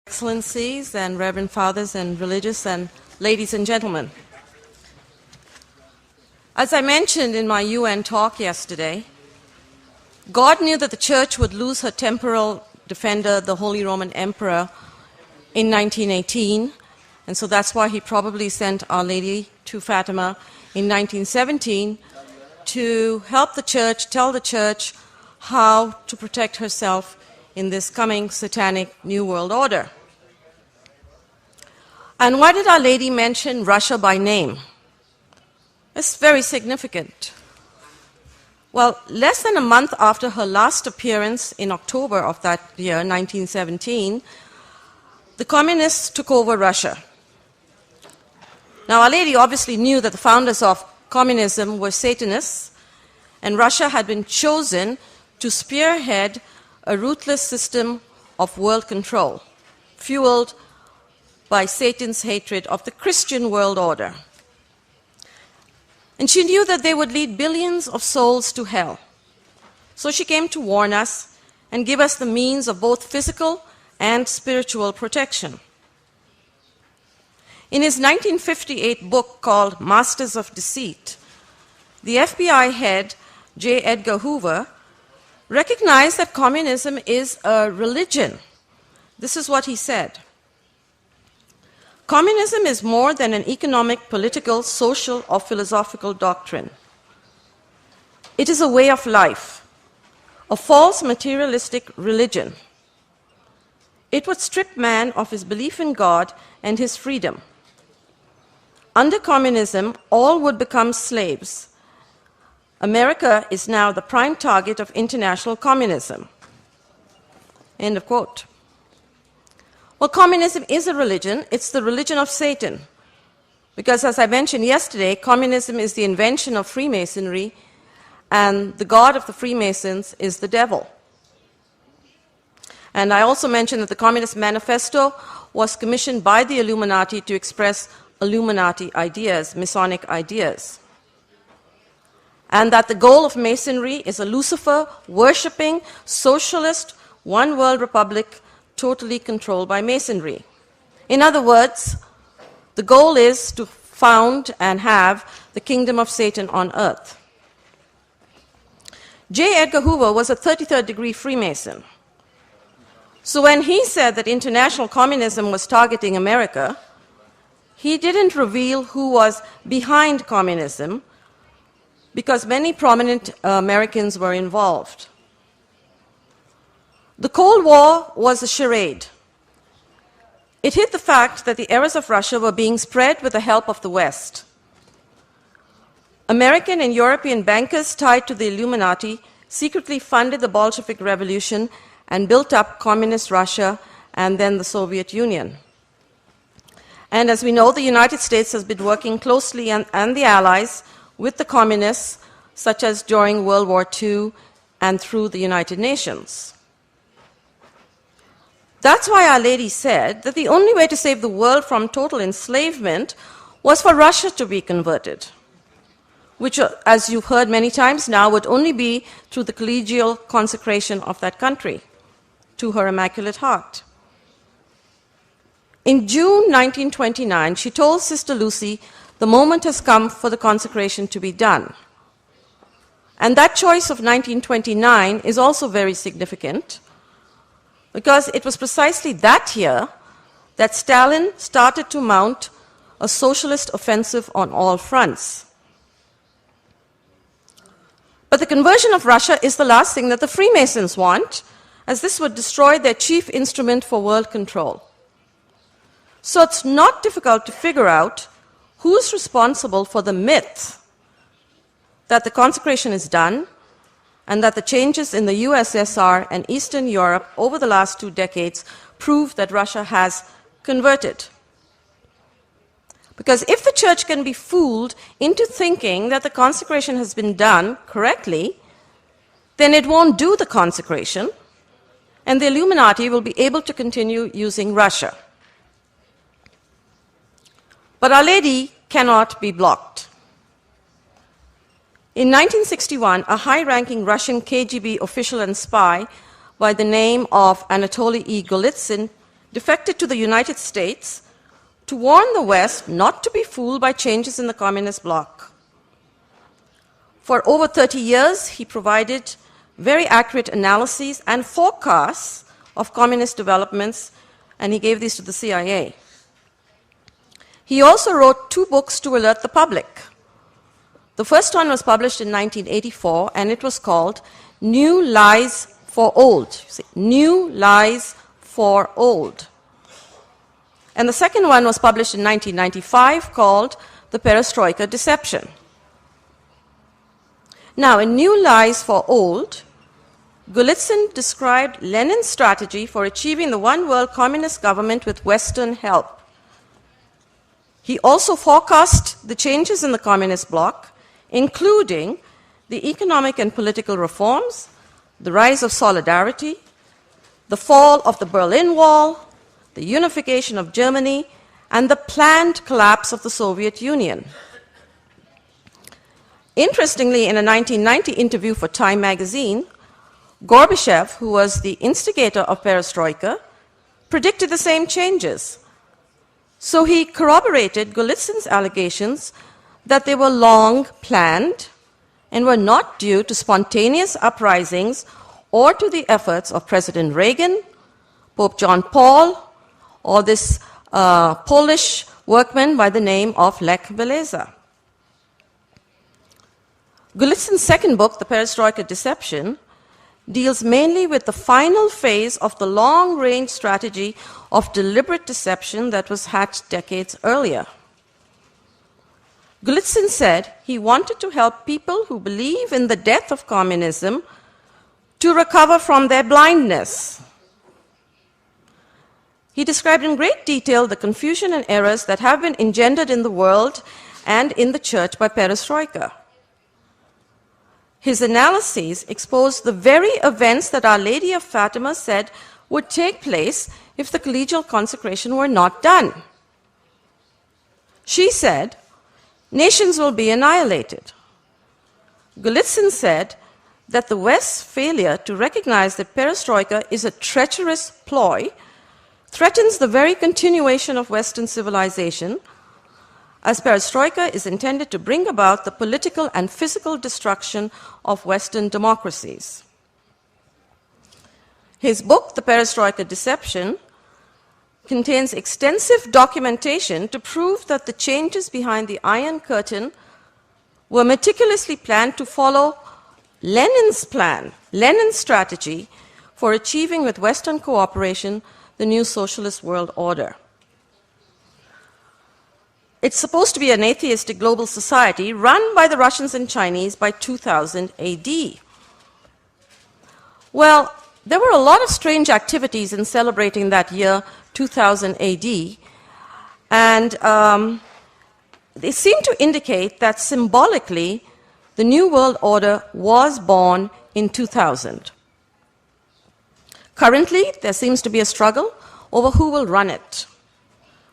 Excellencies and Reverend Fathers and religious and ladies and gentlemen. As I mentioned in my UN talk yesterday, God knew that the Church would lose her temporal defender, the Holy Roman Emperor, in 1918, and so that's why he probably sent Our Lady to Fatima in 1917 to help the Church, tell the Church how to protect herself in this coming satanic New World Order. And why did Our Lady mention Russia by name? It's very significant. Well, less than a month after her last appearance in October of that year, 1917, the communists took over Russia. Now, Our Lady obviously knew that the founders of communism were Satanists, and Russia had been chosen to spearhead a ruthless system of world control, fueled by Satan's hatred of the Christian world order. And she knew that they would lead billions of souls to hell. So she came to warn us and give us the means of both physical and spiritual protection. In his 1958 book called Masters of Deceit, the FBI head, J. Edgar Hoover, recognized that communism is a religion. This is what he said. Communism is more than an economic, political, social, or philosophical doctrine. It is a way of life, a false materialistic religion. It would strip man of his belief in God and his freedom. Under communism, all would become slaves. America is now the prime target of international communism. End of quote. Well, communism is a religion. It's the religion of Satan. Because as I mentioned yesterday, communism is the invention of Freemasonry, and the god of the Freemasons is the devil. And I also mentioned that the Communist Manifesto was commissioned by the Illuminati to express Illuminati ideas, Masonic ideas. And that the goal of Masonry is a Lucifer-worshipping, socialist, one-world republic totally controlled by Masonry. In other words, the goal is to found and have the kingdom of Satan on earth. J. Edgar Hoover was a 33rd degree Freemason. So when he said that international communism was targeting America, he didn't reveal who was behind communism, because many prominent Americans were involved. The Cold War was a charade. It hid the fact that the errors of Russia were being spread with the help of the West. American and European bankers tied to the Illuminati secretly funded the Bolshevik Revolution and built up communist Russia and then the Soviet Union. And as we know, the United States has been working closely, and the Allies, with the communists, such as during World War II and through the United Nations. That's why Our Lady said that the only way to save the world from total enslavement was for Russia to be converted, which, as you've heard many times now, would only be through the collegial consecration of that country to her Immaculate Heart. In June 1929, she told Sister Lucy, the moment has come for the consecration to be done. And that choice of 1929 is also very significant, because it was precisely that year that Stalin started to mount a socialist offensive on all fronts. But the conversion of Russia is the last thing that the Freemasons want, as this would destroy their chief instrument for world control. So it's not difficult to figure out who's responsible for the myth that the consecration is done and that the changes in the USSR and Eastern Europe over the last 2 decades prove that Russia has converted. Because if the Church can be fooled into thinking that the consecration has been done correctly, then it won't do the consecration, and the Illuminati will be able to continue using Russia. But Our Lady cannot be blocked. In 1961, a high-ranking Russian KGB official and spy by the name of Anatoly E. Golitsyn defected to the United States to warn the West not to be fooled by changes in the communist bloc. For over 30 years, he provided very accurate analyses and forecasts of communist developments, and he gave these to the CIA. He also wrote 2 books to alert the public. The first one was published in 1984, and it was called New Lies for Old. See, New Lies for Old. And the second one was published in 1995, called The Perestroika Deception. Now, in New Lies for Old, Golitsyn described Lenin's strategy for achieving the one-world communist government with Western help. He also forecast the changes in the communist bloc, including the economic and political reforms, the rise of solidarity, the fall of the Berlin Wall, the unification of Germany, and the planned collapse of the Soviet Union. Interestingly, in a 1990 interview for Time magazine, Gorbachev, who was the instigator of Perestroika, predicted the same changes. So he corroborated Golitsyn's allegations that they were long planned and were not due to spontaneous uprisings or to the efforts of President Reagan, Pope John Paul, or this Polish workman by the name of Lech Walesa. Golitsyn's second book, The Perestroika Deception, deals mainly with the final phase of the long-range strategy of deliberate deception that was hatched decades earlier. Golitsyn said he wanted to help people who believe in the death of communism to recover from their blindness. He described in great detail the confusion and errors that have been engendered in the world and in the church by Perestroika. His analyses exposed the very events that Our Lady of Fatima said would take place if the collegial consecration were not done. She said, nations will be annihilated. Golitsyn said that the West's failure to recognize that Perestroika is a treacherous ploy threatens the very continuation of Western civilization, as Perestroika is intended to bring about the political and physical destruction of Western democracies. His book, The Perestroika Deception, contains extensive documentation to prove that the changes behind the Iron Curtain were meticulously planned to follow Lenin's plan, Lenin's strategy for achieving with Western cooperation the new socialist world order. It's supposed to be an atheistic global society run by the Russians and Chinese by 2000 AD. Well, there were a lot of strange activities in celebrating that year, 2000 AD, and they seem to indicate that symbolically the New World Order was born in 2000. Currently, there seems to be a struggle over who will run it.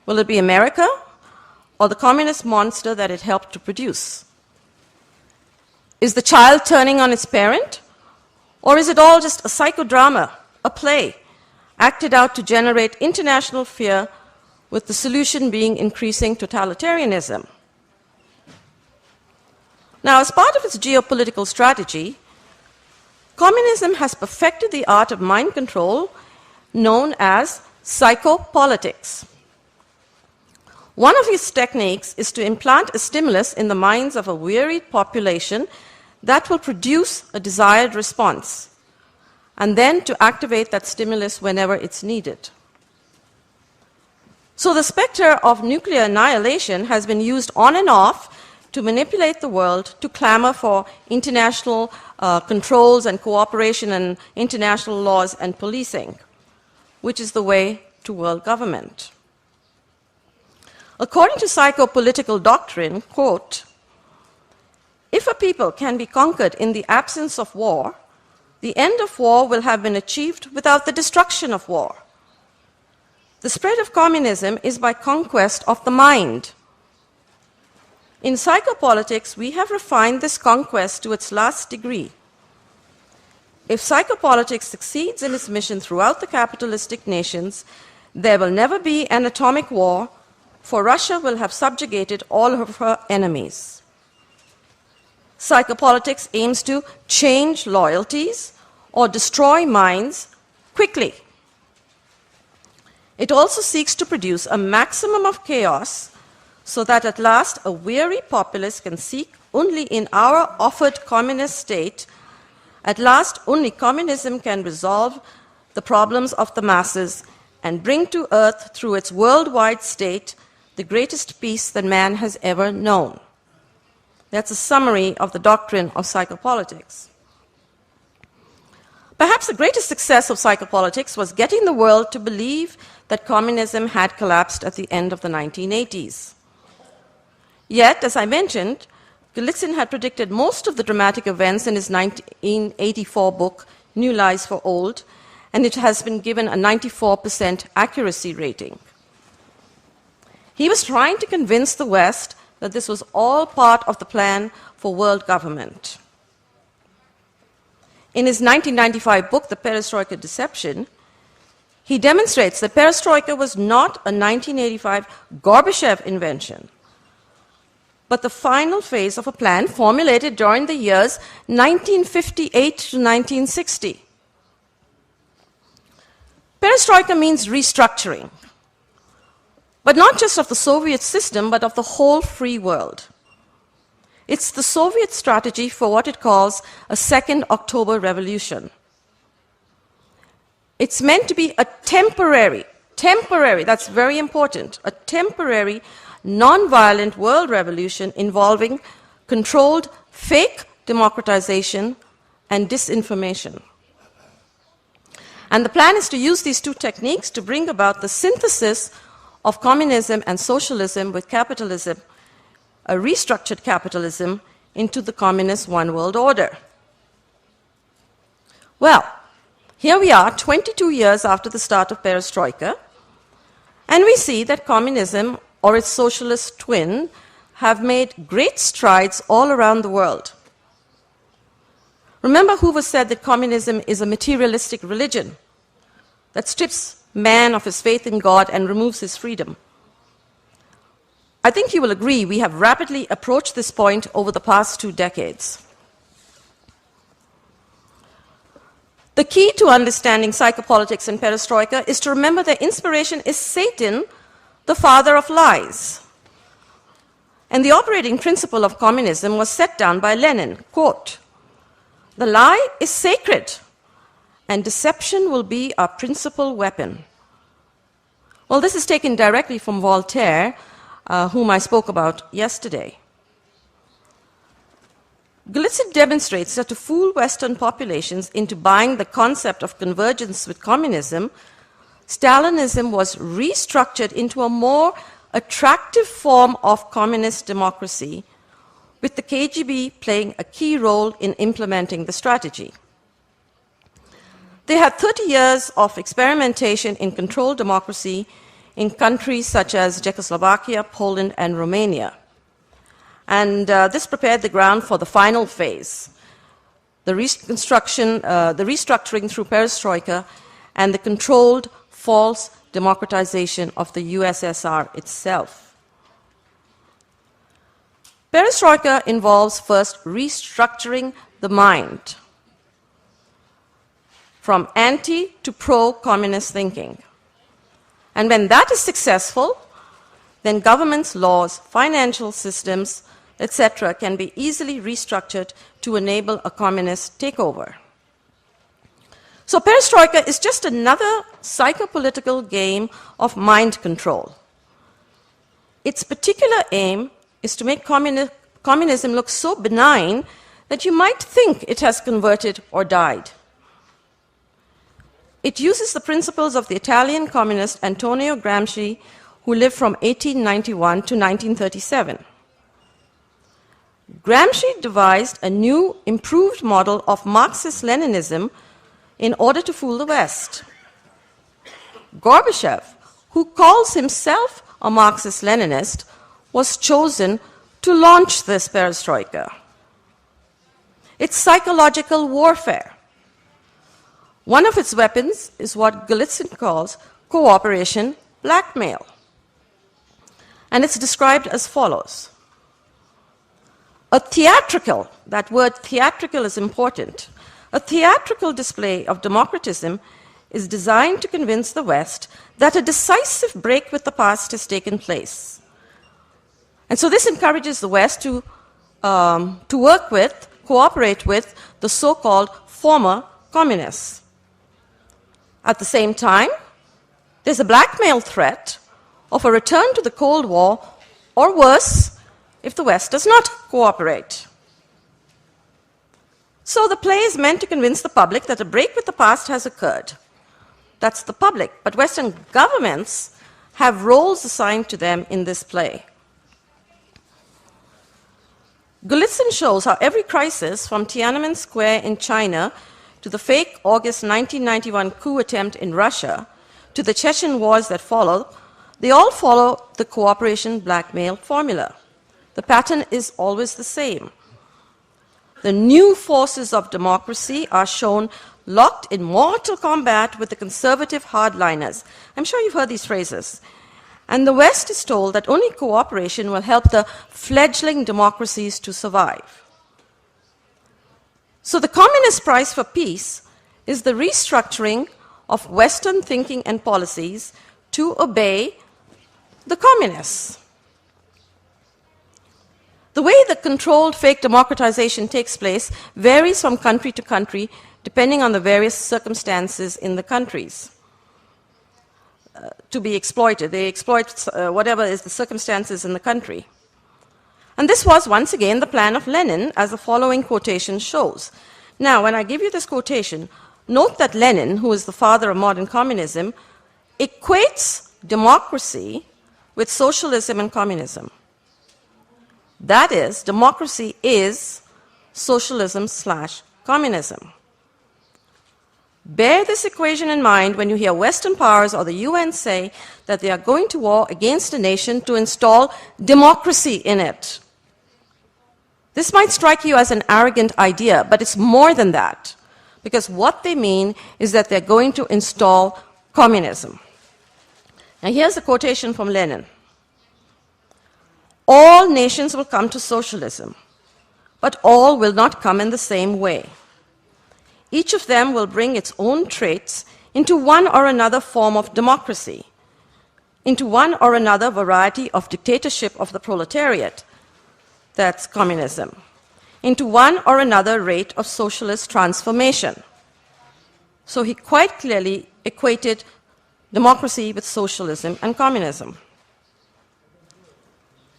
Will it be America or the communist monster that it helped to produce? Is the child turning on its parent? Or is it all just a psychodrama, a play, acted out to generate international fear, with the solution being increasing totalitarianism? Now, as part of its geopolitical strategy, communism has perfected the art of mind control known as psychopolitics. One of its techniques is to implant a stimulus in the minds of a wearied population that will produce a desired response, and then to activate that stimulus whenever it's needed. So the specter of nuclear annihilation has been used on and off to manipulate the world to clamor for international controls and cooperation and international laws and policing, which is the way to world government. According to psychopolitical doctrine, quote, if a people can be conquered in the absence of war, the end of war will have been achieved without the destruction of war. The spread of communism is by conquest of the mind. In psychopolitics, we have refined this conquest to its last degree. If psychopolitics succeeds in its mission throughout the capitalistic nations, There will never be an atomic war, for Russia will have subjugated all of her enemies. Psychopolitics aims to change loyalties or destroy minds quickly. It also seeks to produce a maximum of chaos so that at last a weary populace can seek only in our offered communist state. At last, only communism can resolve the problems of the masses and bring to earth through its worldwide state the greatest peace that man has ever known. That's a summary of the doctrine of psychopolitics. Perhaps the greatest success of psychopolitics was getting the world to believe that communism had collapsed at the end of the 1980s. Yet, as I mentioned, Golitsyn had predicted most of the dramatic events in his 1984 book, New Lies for Old, and it has been given a 94% accuracy rating. He was trying to convince the West that this was all part of the plan for world government. In his 1995 book, The Perestroika Deception, he demonstrates that perestroika was not a 1985 Gorbachev invention, but the final phase of a plan formulated during the years 1958 to 1960. Perestroika means restructuring, but not just of the Soviet system, but of the whole free world. It's the Soviet strategy for what it calls a second October revolution. It's meant to be a temporary, that's very important, a temporary, non-violent world revolution involving controlled fake democratization and disinformation. And the plan is to use these two techniques to bring about the synthesis of communism and socialism with capitalism, a restructured capitalism, into the communist one world order. Well, here we are 22 years after the start of perestroika, and we see that communism or its socialist twin have made great strides all around the world. Remember Hoover said that communism is a materialistic religion that strips man of his faith in God and removes his freedom. I think you will agree we have rapidly approached this point over the past 2 decades. The key to understanding psychopolitics and perestroika is to remember that inspiration is Satan, the father of lies. And the operating principle of communism was set down by Lenin, quote, "The lie is sacred, and deception will be our principal weapon." Well, this is taken directly from Voltaire, whom I spoke about yesterday. Golitsyn demonstrates that to fool Western populations into buying the concept of convergence with communism, Stalinism was restructured into a more attractive form of communist democracy, with the KGB playing a key role in implementing the strategy. They had 30 years of experimentation in controlled democracy in countries such as Czechoslovakia, Poland, and Romania. And this prepared the ground for the final phase, the restructuring through perestroika and the controlled false democratization of the USSR itself. Perestroika involves first restructuring the mind from anti to pro-communist thinking. And when that is successful, then governments, laws, financial systems, etc., can be easily restructured to enable a communist takeover. So perestroika is just another psychopolitical game of mind control. Its particular aim is to make communism look so benign that you might think it has converted or died. It uses the principles of the Italian communist Antonio Gramsci, who lived from 1891 to 1937. Gramsci devised a new, improved model of Marxist-Leninism in order to fool the West. Gorbachev, who calls himself a Marxist-Leninist, was chosen to launch this perestroika. It's psychological warfare. One of its weapons is what Golitsyn calls cooperation, blackmail. And it's described as follows. A theatrical, that word theatrical is important, a theatrical display of democratism is designed to convince the West that a decisive break with the past has taken place. And so this encourages the West to work with, cooperate with the so-called former communists. At the same time, there's a blackmail threat of a return to the Cold War, or worse, if the West does not cooperate. So the play is meant to convince the public that a break with the past has occurred. That's the public, but Western governments have roles assigned to them in this play. Golitsyn shows how every crisis, from Tiananmen Square in China to the fake August 1991 coup attempt in Russia to the Chechen wars that followed, they all follow the cooperation blackmail formula. The pattern is always the same. The new forces of democracy are shown locked in mortal combat with the conservative hardliners. I'm sure you've heard these phrases. And the West is told that only cooperation will help the fledgling democracies to survive. So the communist price for peace is the restructuring of Western thinking and policies to obey the communists. The way the controlled fake democratization takes place varies from country to country depending on the various circumstances in the countries to be exploited. They exploit whatever is the circumstances in the country. And this was, once again, the plan of Lenin, as the following quotation shows. Now, when I give you this quotation, note that Lenin, who is the father of modern communism, equates democracy with socialism and communism. That is, democracy is socialism/communism. Bear this equation in mind when you hear Western powers or the UN say that they are going to war against a nation to install democracy in it. This might strike you as an arrogant idea, but it's more than that, because what they mean is that they're going to install communism. Now here's a quotation from Lenin. All nations will come to socialism, but all will not come in the same way. Each of them will bring its own traits into one or another form of democracy, into one or another variety of dictatorship of the proletariat, that's communism, into one or another rate of socialist transformation. So he quite clearly equated democracy with socialism and communism.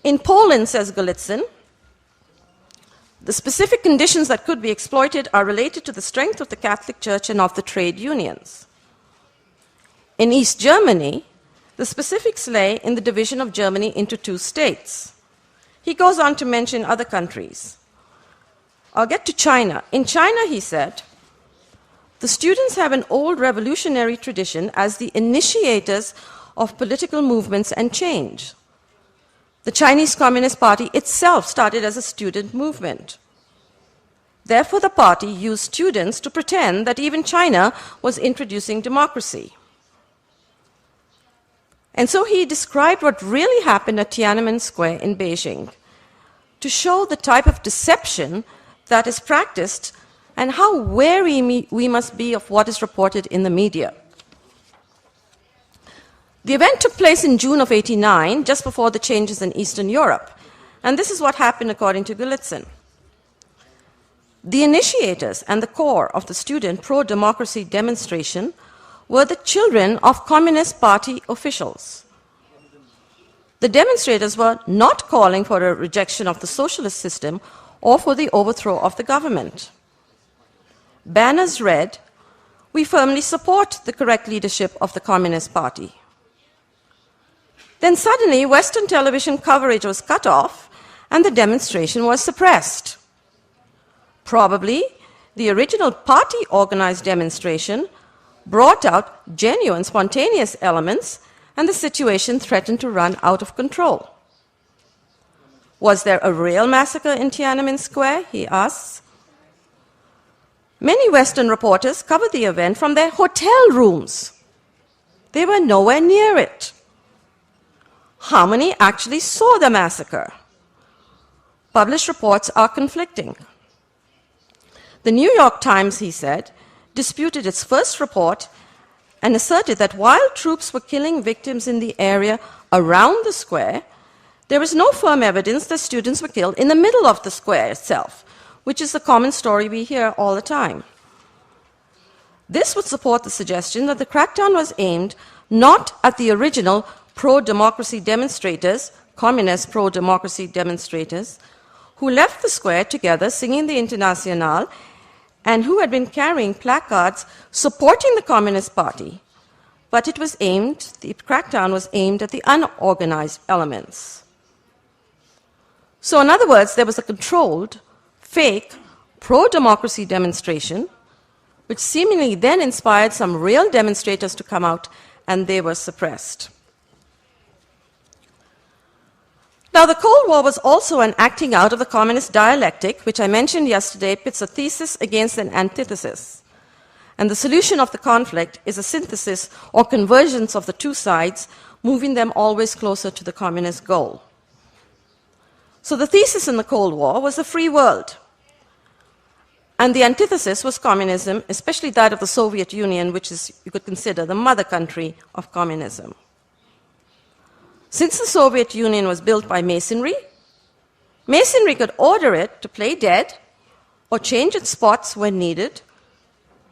In Poland, says Golitsyn, the specific conditions that could be exploited are related to the strength of the Catholic Church and of the trade unions. In East Germany, the specifics lay in the division of Germany into two states. He goes on to mention other countries. I'll get to China. In China, he said, the students have an old revolutionary tradition as the initiators of political movements and change. The Chinese Communist Party itself started as a student movement. Therefore, the party used students to pretend that even China was introducing democracy. And so he described what really happened at Tiananmen Square in Beijing to show the type of deception that is practiced and how wary we must be of what is reported in the media. The event took place in June of '89, just before the changes in Eastern Europe. And this is what happened according to Golitsyn. The initiators and the core of the student pro-democracy demonstration were the children of Communist Party officials. The demonstrators were not calling for a rejection of the socialist system or for the overthrow of the government. Banners read, "We firmly support the correct leadership of the Communist Party." Then suddenly, Western television coverage was cut off and the demonstration was suppressed. Probably, the original party-organized demonstration brought out genuine, spontaneous elements, and the situation threatened to run out of control. Was there a real massacre in Tiananmen Square? He asks. Many Western reporters covered the event from their hotel rooms. they were nowhere near it. How many actually saw the massacre? Published reports are conflicting. The New York Times, he said, disputed its first report and asserted that while troops were killing victims in the area around the square, there was no firm evidence that students were killed in the middle of the square itself, which is the common story we hear all the time. This would support the suggestion that the crackdown was aimed not at the original pro-democracy demonstrators, communist pro-democracy demonstrators, who left the square together singing the Internationale and who had been carrying placards supporting the Communist Party, but the crackdown was aimed at the unorganized elements. So in other words, there was a controlled, fake, pro-democracy demonstration, which seemingly then inspired some real demonstrators to come out, and they were suppressed. Now, the Cold War was also an acting out of the communist dialectic, which I mentioned yesterday pits a thesis against an antithesis. And the solution of the conflict is a synthesis or convergence of the two sides, moving them always closer to the communist goal. So the thesis in the Cold War was the free world. And the antithesis was communism, especially that of the Soviet Union, which is, you could consider, the mother country of communism. Since the Soviet Union was built by masonry, masonry could order it to play dead or change its spots when needed,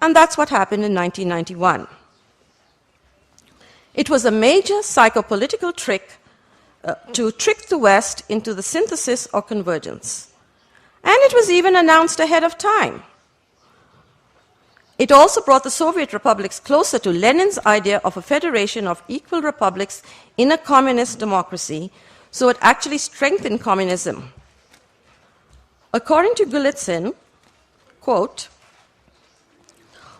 and that's what happened in 1991. It was a major psychopolitical trick to trick the West into the synthesis or convergence. And it was even announced ahead of time. It also brought the Soviet republics closer to Lenin's idea of a federation of equal republics in a communist democracy, so it actually strengthened communism. According to Golitsyn, quote,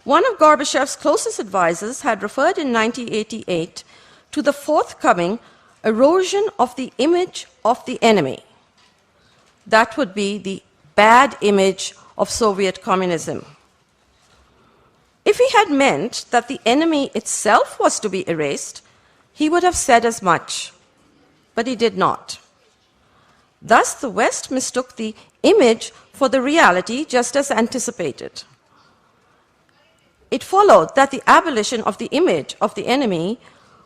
one of Gorbachev's closest advisors had referred in 1988 to the forthcoming erosion of the image of the enemy. That would be the bad image of Soviet communism. If he had meant that the enemy itself was to be erased, he would have said as much, but he did not. Thus, the West mistook the image for the reality just as anticipated. It followed that the abolition of the image of the enemy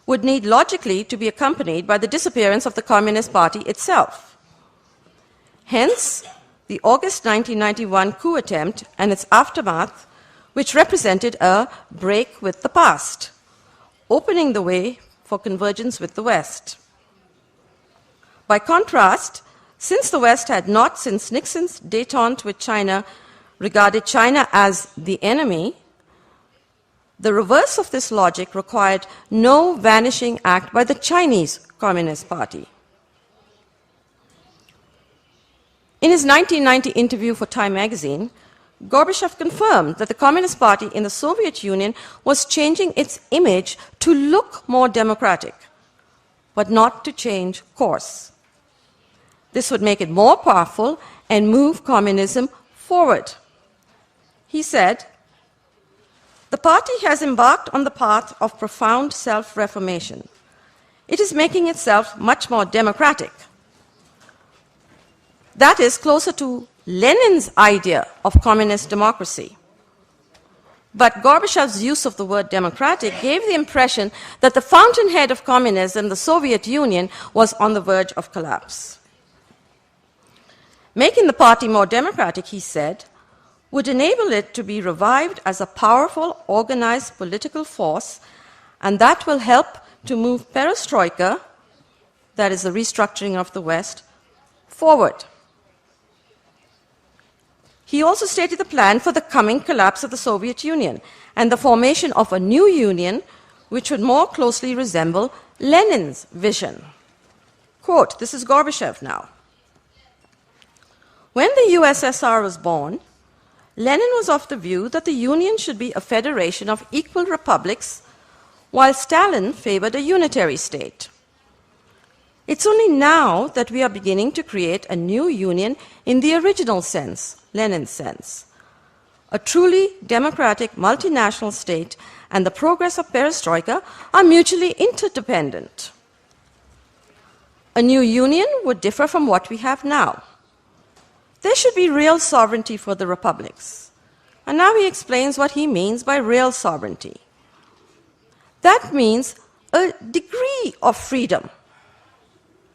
would need logically to be accompanied by the disappearance of the Communist Party itself. Hence, the August 1991 coup attempt and its aftermath, which represented a break with the past, opening the way for convergence with the West. By contrast, since the West had not, since Nixon's détente with China, regarded China as the enemy, the reverse of this logic required no vanishing act by the Chinese Communist Party. In his 1990 interview for Time magazine, Gorbachev confirmed that the Communist Party in the Soviet Union was changing its image to look more democratic, but not to change course. This would make it more powerful and move communism forward. He said, the party has embarked on the path of profound self-reformation. It is making itself much more democratic. That is closer to Lenin's idea of communist democracy. But Gorbachev's use of the word democratic gave the impression that the fountainhead of communism, the Soviet Union, was on the verge of collapse. Making the party more democratic, he said, would enable it to be revived as a powerful, organized political force, and that will help to move Perestroika, that is the restructuring of the West, forward. He also stated the plan for the coming collapse of the Soviet Union and the formation of a new union which would more closely resemble Lenin's vision. Quote, this is Gorbachev now. When the USSR was born, Lenin was of the view that the Union should be a federation of equal republics, while Stalin favored a unitary state. It's only now that we are beginning to create a new union in the original sense, Lenin's sense, a truly democratic multinational state and the progress of perestroika are mutually interdependent. A new union would differ from what we have now. There should be real sovereignty for the republics. And now he explains what he means by real sovereignty. That means a degree of freedom.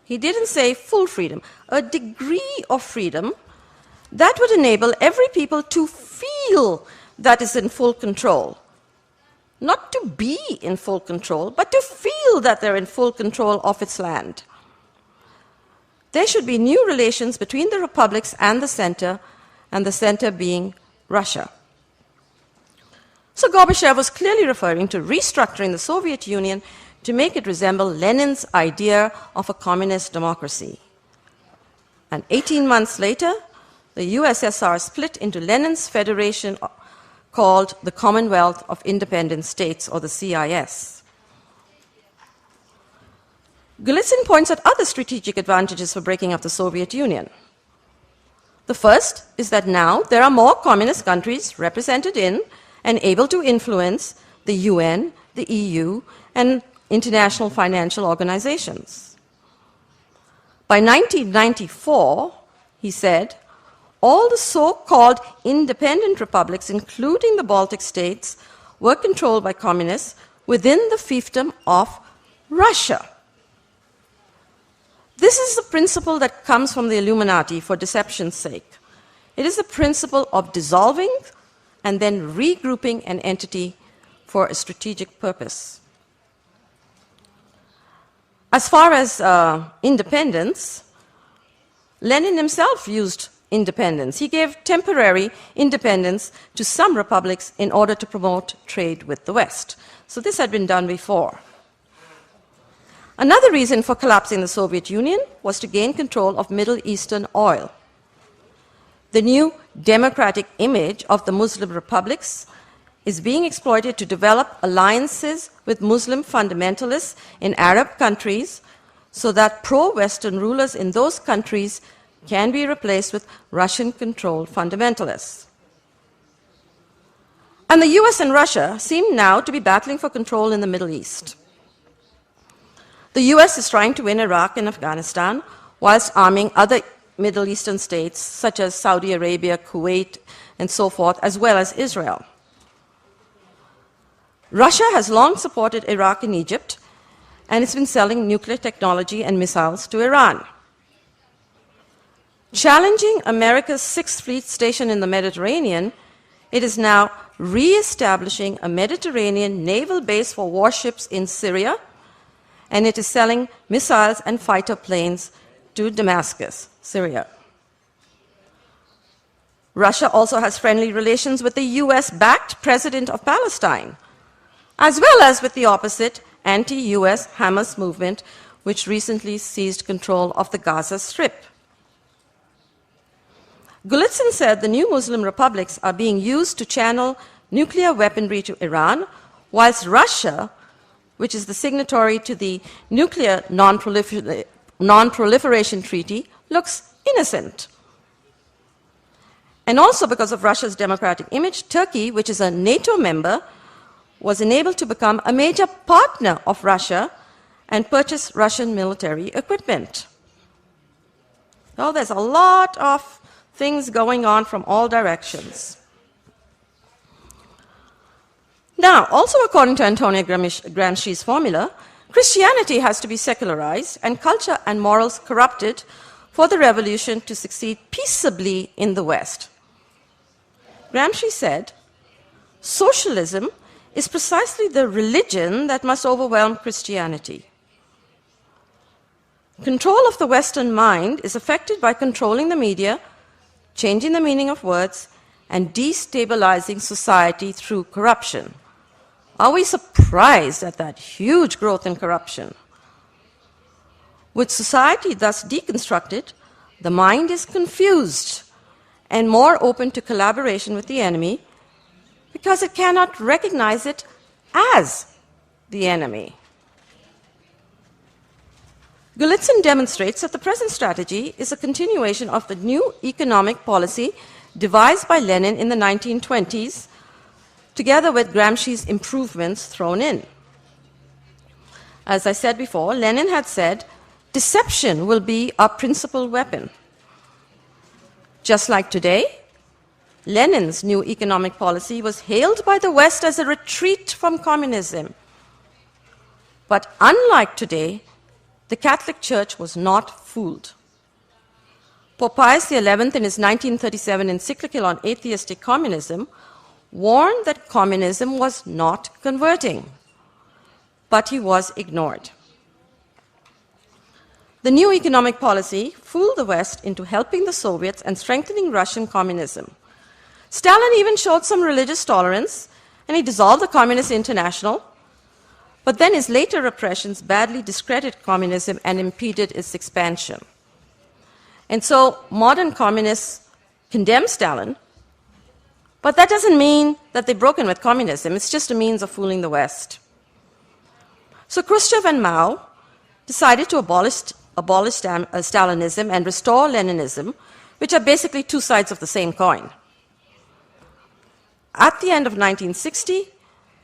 He didn't say full freedom, a degree of freedom that would enable every people to feel that is in full control. Not to be in full control, but to feel that they're in full control of its land. There should be new relations between the republics and the center being Russia. So Gorbachev was clearly referring to restructuring the Soviet Union to make it resemble Lenin's idea of a communist democracy. And 18 months later, the USSR split into Lenin's federation called the Commonwealth of Independent States, or the CIS. Golitsyn points at other strategic advantages for breaking up the Soviet Union. The first is that now there are more communist countries represented in and able to influence the UN, the EU, and international financial organizations. By 1994, he said, all the so-called independent republics, including the Baltic states, were controlled by communists within the fiefdom of Russia. This is the principle that comes from the Illuminati for deception's sake. It is the principle of dissolving and then regrouping an entity for a strategic purpose. As far as independence, Lenin himself used independence. He gave temporary independence to some republics in order to promote trade with the West. So this had been done before. Another reason for collapsing the Soviet Union was to gain control of Middle Eastern oil. The new democratic image of the Muslim republics is being exploited to develop alliances with Muslim fundamentalists in Arab countries so that pro-Western rulers in those countries can be replaced with Russian-controlled fundamentalists. And the US and Russia seem now to be battling for control in the Middle East. The US is trying to win Iraq and Afghanistan whilst arming other Middle Eastern states such as Saudi Arabia, Kuwait, and so forth, as well as Israel. Russia has long supported Iraq and Egypt, and it's been selling nuclear technology and missiles to Iran. Challenging America's Sixth Fleet station in the Mediterranean, it is now re-establishing a Mediterranean naval base for warships in Syria, and it is selling missiles and fighter planes to Damascus, Syria. Russia also has friendly relations with the US-backed president of Palestine, as well as with the opposite anti-US Hamas movement, which recently seized control of the Gaza Strip. Golitsyn said the new Muslim republics are being used to channel nuclear weaponry to Iran, whilst Russia, which is the signatory to the Nuclear Non-Proliferation Treaty, looks innocent. And also because of Russia's democratic image, Turkey, which is a NATO member, was enabled to become a major partner of Russia and purchase Russian military equipment. So there's a lot of things going on from all directions. Now, also according to Antonio Gramsci's formula, Christianity has to be secularized and culture and morals corrupted for the revolution to succeed peaceably in the West. Gramsci said, socialism is precisely the religion that must overwhelm Christianity. Control of the Western mind is affected by controlling the media, changing the meaning of words, and destabilizing society through corruption. Are we surprised at that huge growth in corruption? With society thus deconstructed, the mind is confused and more open to collaboration with the enemy because it cannot recognize it as the enemy. Golitsyn demonstrates that the present strategy is a continuation of the new economic policy devised by Lenin in the 1920s together with Gramsci's improvements thrown in. As I said before, Lenin had said, deception will be our principal weapon. Just like today, Lenin's new economic policy was hailed by the West as a retreat from communism. But unlike today, the Catholic Church was not fooled. Pope Pius XI, in his 1937 encyclical on atheistic communism, warned that communism was not converting, but he was ignored. The new economic policy fooled the West into helping the Soviets and strengthening Russian communism. Stalin even showed some religious tolerance, and he dissolved the Communist International, but then his later repressions badly discredited communism and impeded its expansion. And so modern communists condemn Stalin, but that doesn't mean that they've broken with communism. It's just a means of fooling the West. So Khrushchev and Mao decided to abolish Stalinism and restore Leninism, which are basically two sides of the same coin. At the end of 1960,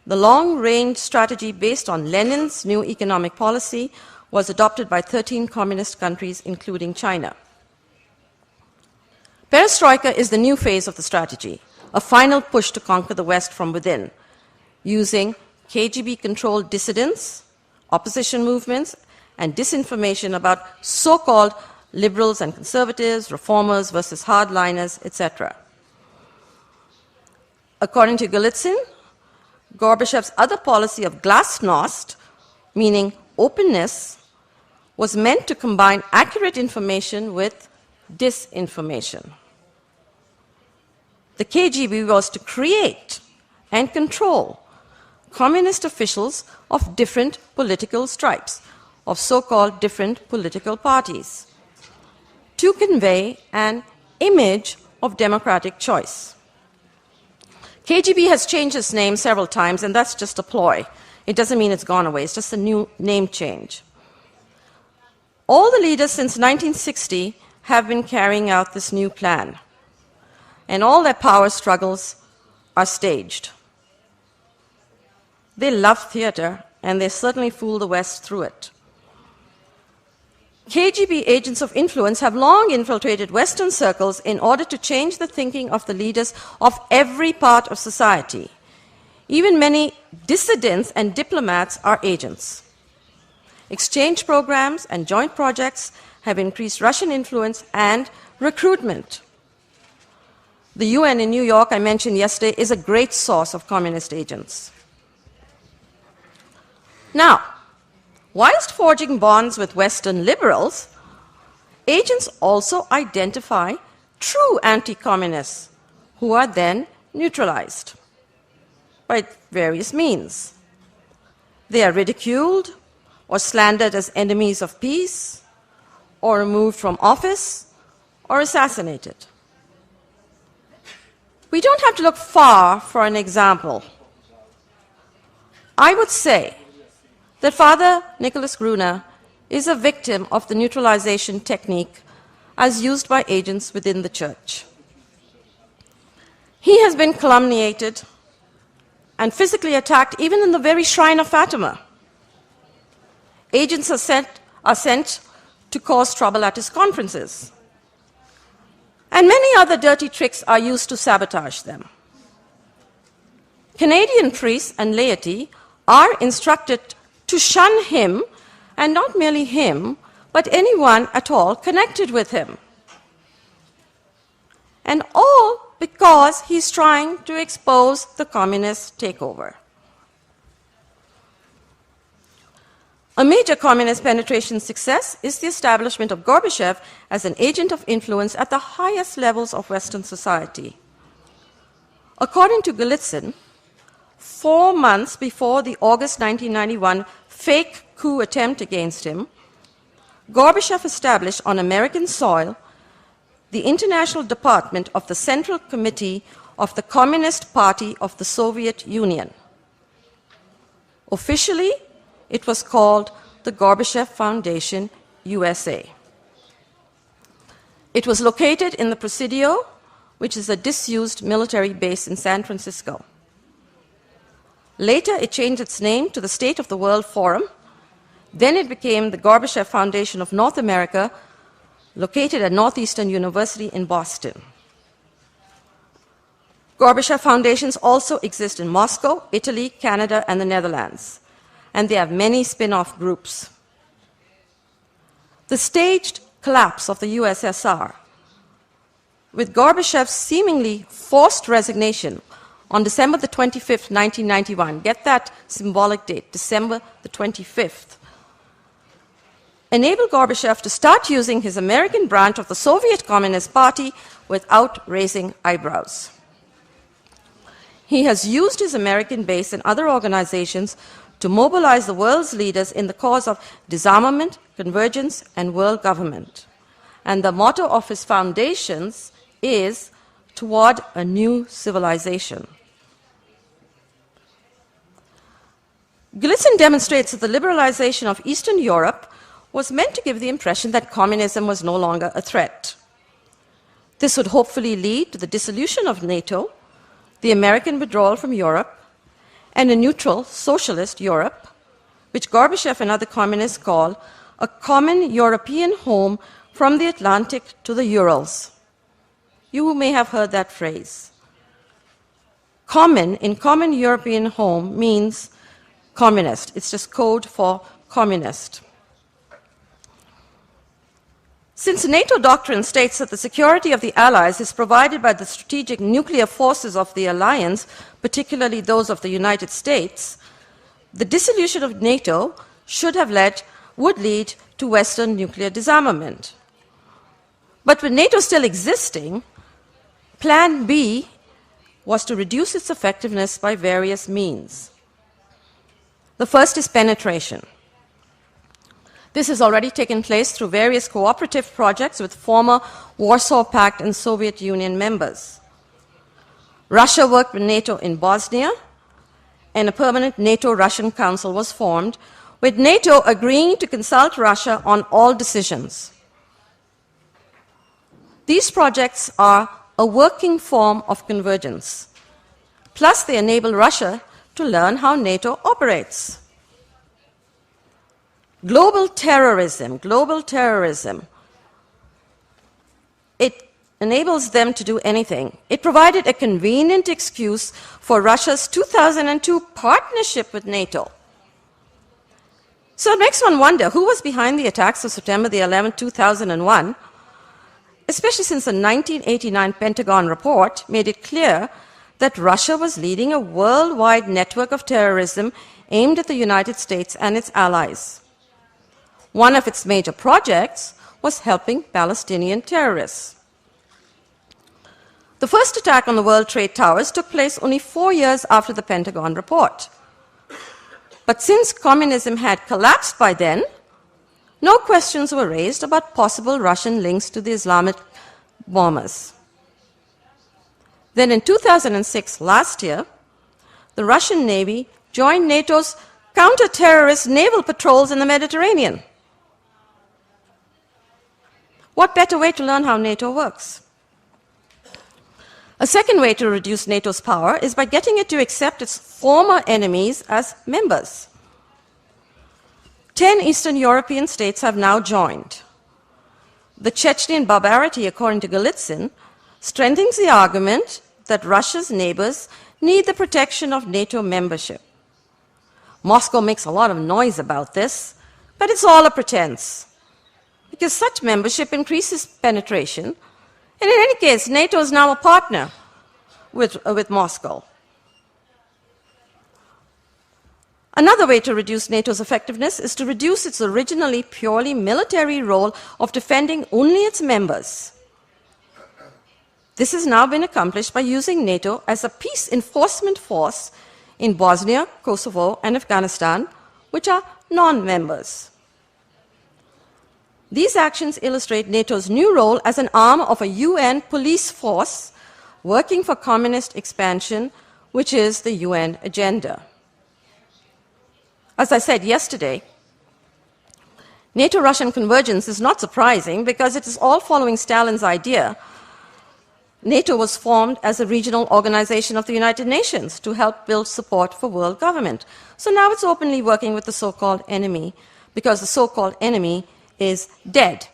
the long-range strategy based on Lenin's new economic policy was adopted by 13 communist countries, including China. Perestroika is the new phase of the strategy, a final push to conquer the West from within, using KGB-controlled dissidents, opposition movements, and disinformation about so-called liberals and conservatives, reformers versus hardliners, etc. According to Golitsyn, Gorbachev's other policy of glasnost, meaning openness, was meant to combine accurate information with disinformation. The KGB was to create and control communist officials of different political stripes, of so-called different political parties, to convey an image of democratic choice. KGB has changed its name several times, and that's just a ploy. It doesn't mean it's gone away, it's just a new name change. All the leaders since 1960 have been carrying out this new plan, and all their power struggles are staged. They love theater, and they certainly fool the West through it. KGB agents of influence have long infiltrated Western circles in order to change the thinking of the leaders of every part of society. Even many dissidents and diplomats are agents. Exchange programs and joint projects have increased Russian influence and recruitment. The UN in New York, I mentioned yesterday, is a great source of communist agents. Now, whilst forging bonds with Western liberals, agents also identify true anti-communists who are then neutralized by various means. They are ridiculed or slandered as enemies of peace, or removed from office, or assassinated. We don't have to look far for an example. I would say that Father Nicholas Gruner is a victim of the neutralization technique as used by agents within the church. He has been calumniated and physically attacked even in the very shrine of Fatima. Agents are sent to cause trouble at his conferences. And many other dirty tricks are used to sabotage them. Canadian priests and laity are instructed to shun him, and not merely him, but anyone at all connected with him. And all because he's trying to expose the communist takeover. A major communist penetration success is the establishment of Gorbachev as an agent of influence at the highest levels of Western society. According to Golitsyn, 4 months before the August 1991 fake coup attempt against him, Gorbachev established on American soil the International Department of the Central Committee of the Communist Party of the Soviet Union. Officially, it was called the Gorbachev Foundation, USA. It was located in the Presidio, which is a disused military base in San Francisco. Later, it changed its name to the State of the World Forum. Then it became the Gorbachev Foundation of North America, located at Northeastern University in Boston. Gorbachev foundations also exist in Moscow, Italy, Canada, and the Netherlands, and they have many spin-off groups. The staged collapse of the USSR, with Gorbachev's seemingly forced resignation on December the 25th, 1991, get that symbolic date, December the 25th, enabled Gorbachev to start using his American branch of the Soviet Communist Party without raising eyebrows. He has used his American base and other organizations to mobilize the world's leaders in the cause of disarmament, convergence, and world government. And the motto of his foundations is toward a new civilization. Golitsyn demonstrates that the liberalization of Eastern Europe was meant to give the impression that communism was no longer a threat. This would hopefully lead to the dissolution of NATO, the American withdrawal from Europe, and a neutral socialist Europe, which Gorbachev and other communists call a common European home from the Atlantic to the Urals. You may have heard that phrase. Common in common European home means communist. It's just code for communist. Since the NATO doctrine states that the security of the Allies is provided by the strategic nuclear forces of the alliance, particularly those of the United States, the dissolution of NATO would lead to Western nuclear disarmament. But with NATO still existing, Plan B was to reduce its effectiveness by various means. The first is penetration. This has already taken place through various cooperative projects with former Warsaw Pact and Soviet Union members. Russia worked with NATO in Bosnia, and a permanent NATO-Russian Council was formed, with NATO agreeing to consult Russia on all decisions. These projects are a working form of convergence. Plus, they enable Russia to learn how NATO operates. Global terrorism, it enables them to do anything. It provided a convenient excuse for Russia's 2002 partnership with NATO. So it makes one wonder who was behind the attacks of September the 11th, 2001, especially since the 1989 Pentagon report made it clear that Russia was leading a worldwide network of terrorism aimed at the United States and its allies. One of its major projects was helping Palestinian terrorists. The first attack on the World Trade Towers took place only 4 years after the Pentagon report. But since communism had collapsed by then, no questions were raised about possible Russian links to the Islamic bombers. Then in 2006, last year, the Russian Navy joined NATO's counter-terrorist naval patrols in the Mediterranean. What better way to learn how NATO works? A second way to reduce NATO's power is by getting it to accept its former enemies as members. 10 Eastern European states have now joined. The Chechnyan barbarity, according to Golitsyn, strengthens the argument that Russia's neighbors need the protection of NATO membership. Moscow makes a lot of noise about this, but it's all a pretense, because such membership increases penetration, and in any case, NATO is now a partner with Moscow. Another way to reduce NATO's effectiveness is to reduce its originally purely military role of defending only its members. This has now been accomplished by using NATO as a peace enforcement force in Bosnia, Kosovo, and Afghanistan, which are non-members. These actions illustrate NATO's new role as an arm of a UN police force working for communist expansion, which is the UN agenda. As I said yesterday, NATO-Russian convergence is not surprising because it is all following Stalin's idea NATO was formed as a regional organization of the United Nations to help build support for world government. So now it's openly working with the so-called enemy, because the so-called enemy is dead.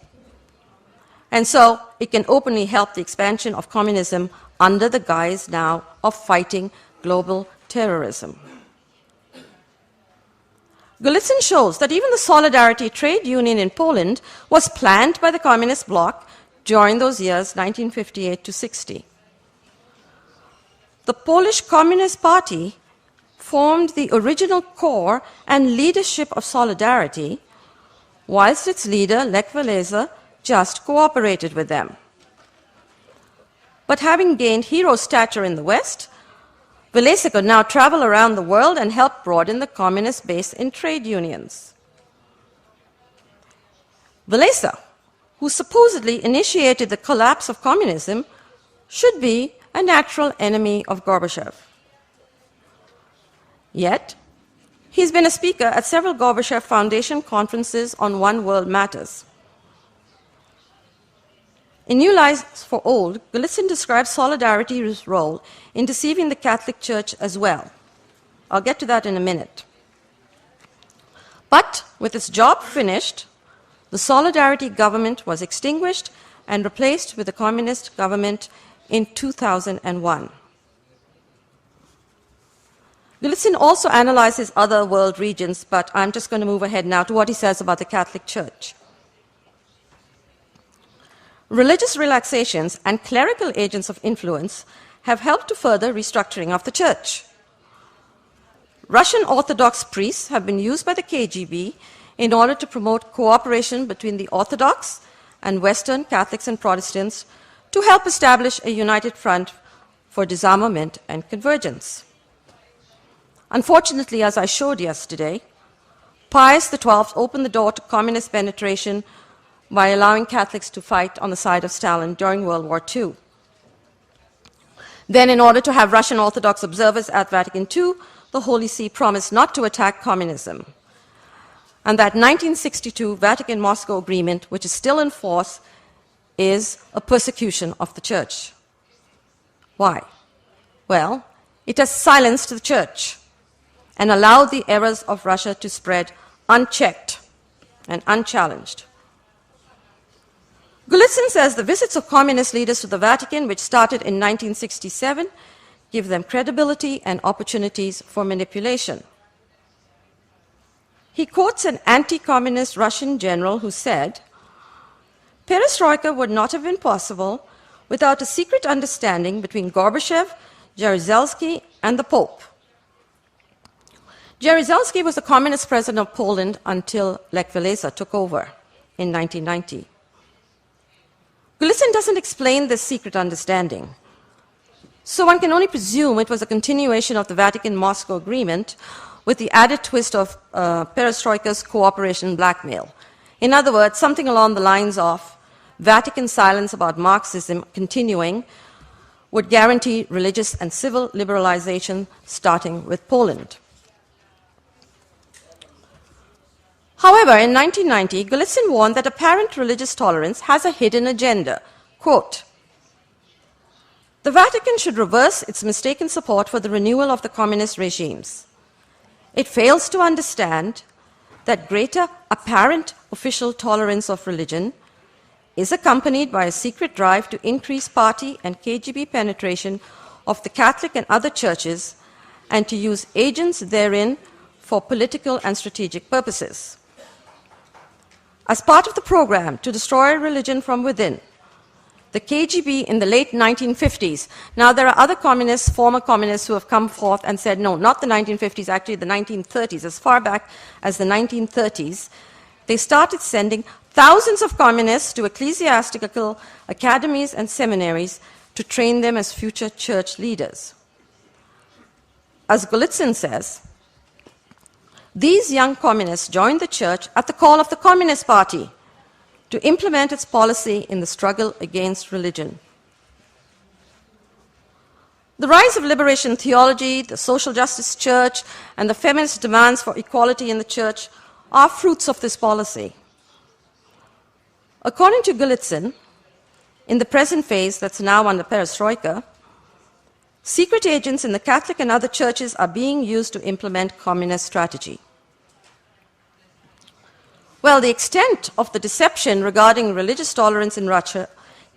And so it can openly help the expansion of communism under the guise now of fighting global terrorism. Golitsyn shows that even the Solidarity trade union in Poland was planned by the communist bloc during those years, 1958 to 60. The Polish Communist Party formed the original core and leadership of Solidarity, whilst its leader, Lech Walesa, just cooperated with them. But having gained hero stature in the West, Walesa could now travel around the world and help broaden the communist base in trade unions. Walesa, who supposedly initiated the collapse of communism, should be a natural enemy of Gorbachev. Yet, he's been a speaker at several Gorbachev Foundation conferences on One World Matters. In New Lies for Old, Golitsyn describes Solidarity's role in deceiving the Catholic Church as well. I'll get to that in a minute. But with its job finished, the Solidarity government was extinguished and replaced with the communist government in 2001. Golitsyn also analyzes other world regions, but I'm just going to move ahead now to what he says about the Catholic Church. Religious relaxations and clerical agents of influence have helped to further restructuring of the Church. Russian Orthodox priests have been used by the KGB in order to promote cooperation between the Orthodox and Western Catholics and Protestants to help establish a united front for disarmament and convergence. Unfortunately, as I showed yesterday, Pius XII opened the door to communist penetration by allowing Catholics to fight on the side of Stalin during World War II. Then, in order to have Russian Orthodox observers at Vatican II, the Holy See promised not to attack communism. And that 1962 Vatican-Moscow Agreement, which is still in force, is a persecution of the Church. Why? Well, it has silenced the Church and allowed the errors of Russia to spread unchecked and unchallenged. Golitsyn says the visits of communist leaders to the Vatican, which started in 1967, give them credibility and opportunities for manipulation. He quotes an anti-communist Russian general who said, "Perestroika would not have been possible without a secret understanding between Gorbachev, Jaruzelski, and the Pope." Jaruzelski was the communist president of Poland until Lech Walesa took over in 1990. Golitsyn doesn't explain this secret understanding, so one can only presume it was a continuation of the Vatican-Moscow Agreement with the added twist of Perestroika's cooperation blackmail. In other words, something along the lines of Vatican silence about Marxism continuing would guarantee religious and civil liberalization starting with Poland. However, in 1990, Golitsyn warned that apparent religious tolerance has a hidden agenda. Quote, "The Vatican should reverse its mistaken support for the renewal of the communist regimes. It fails to understand that greater apparent official tolerance of religion is accompanied by a secret drive to increase party and KGB penetration of the Catholic and other churches and to use agents therein for political and strategic purposes. As part of the program to destroy religion from within, the KGB in the late 1950s, now there are other communists, former communists, who have come forth and said, no, not the 1950s, actually the 1930s, as far back as the 1930s, they started sending thousands of communists to ecclesiastical academies and seminaries to train them as future church leaders. As Golitsyn says, these young communists joined the church at the call of the Communist Party to implement its policy in the struggle against religion. The rise of liberation theology, the social justice church, and the feminist demands for equality in the church are fruits of this policy. According to Golitsyn, in the present phase that's now under Perestroika, secret agents in the Catholic and other churches are being used to implement communist strategy. Well, the extent of the deception regarding religious tolerance in Russia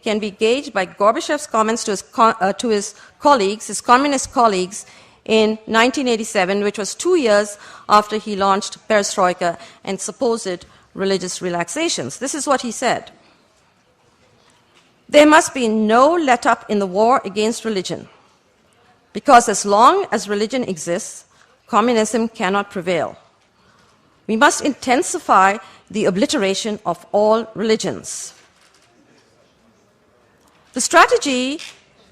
can be gauged by Gorbachev's comments to his colleagues, his communist colleagues, in 1987, which was 2 years after he launched Perestroika and supposed religious relaxations. This is what he said. There must be no let-up in the war against religion, because as long as religion exists, communism cannot prevail. We must intensify the obliteration of all religions. The strategy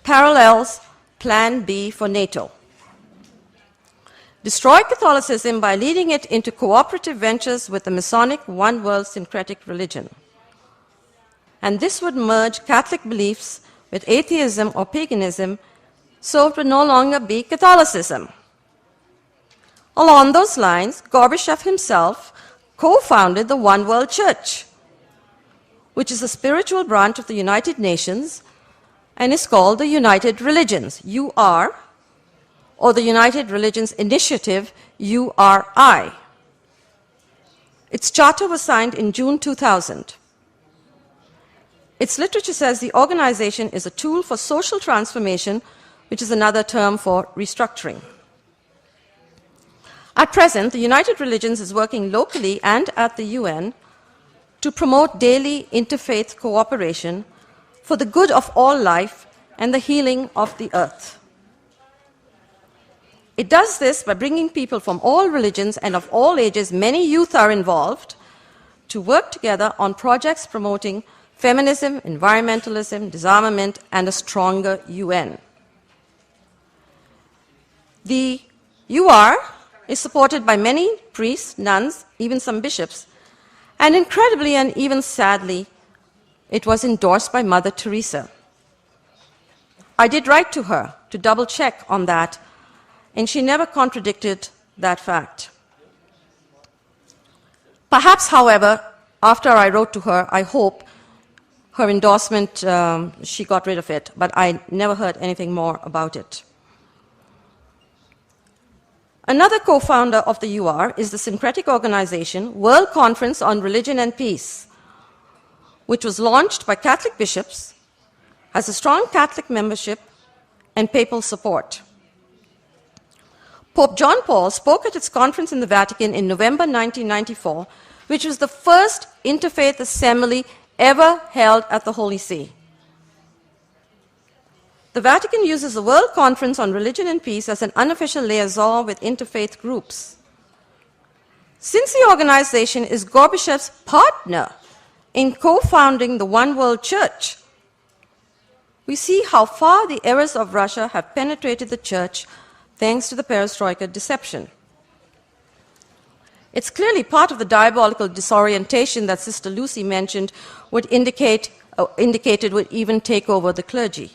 parallels Plan B for NATO. Destroy Catholicism by leading it into cooperative ventures with the Masonic one world syncretic religion. And this would merge Catholic beliefs with atheism or paganism, so it would no longer be Catholicism. Along those lines, Gorbachev himself co-founded the One World Church, which is a spiritual branch of the United Nations and is called the United Religions, UR, or the United Religions Initiative, URI. Its charter was signed in June 2000. Its literature says the organization is a tool for social transformation, which is another term for restructuring. At present, the United Religions is working locally and at the UN to promote daily interfaith cooperation for the good of all life and the healing of the earth. It does this by bringing people from all religions and of all ages, many youth are involved, to work together on projects promoting feminism, environmentalism, disarmament, and a stronger UN. The UR is supported by many priests, nuns, even some bishops, and incredibly and even sadly, it was endorsed by Mother Teresa. I did write to her to double-check on that, and she never contradicted that fact. Perhaps, however, after I wrote to her, I hope her endorsement, she got rid of it, but I never heard anything more about it. Another co-founder of the UR is the syncretic organization World Conference on Religion and Peace, which was launched by Catholic bishops, has a strong Catholic membership and papal support. Pope John Paul spoke at its conference in the Vatican in November 1994, which was the first interfaith assembly ever held at the Holy See. The Vatican uses the World Conference on Religion and Peace as an unofficial liaison with interfaith groups. Since the organization is Gorbachev's partner in co-founding the One World Church, we see how far the errors of Russia have penetrated the church thanks to the Perestroika deception. It's clearly part of the diabolical disorientation that Sister Lucy mentioned indicated would even take over the clergy.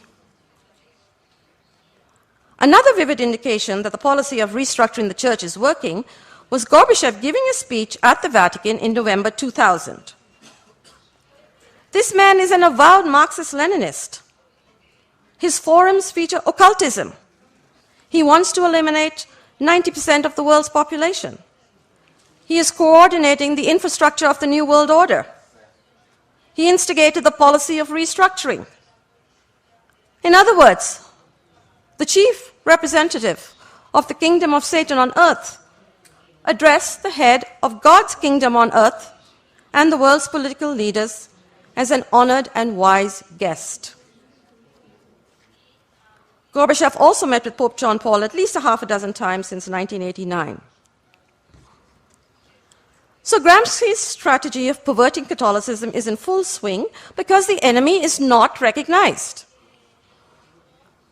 Another vivid indication that the policy of restructuring the church is working was Gorbachev giving a speech at the Vatican in November 2000. This man is an avowed Marxist-Leninist. His forums feature occultism. He wants to eliminate 90% of the world's population. He is coordinating the infrastructure of the New World Order. He instigated the policy of restructuring. In other words, the chief representative of the kingdom of Satan on earth addressed the head of God's kingdom on earth and the world's political leaders as an honored and wise guest. Gorbachev also met with Pope John Paul at least a half a dozen times since 1989. So Gramsci's strategy of perverting Catholicism is in full swing because the enemy is not recognized.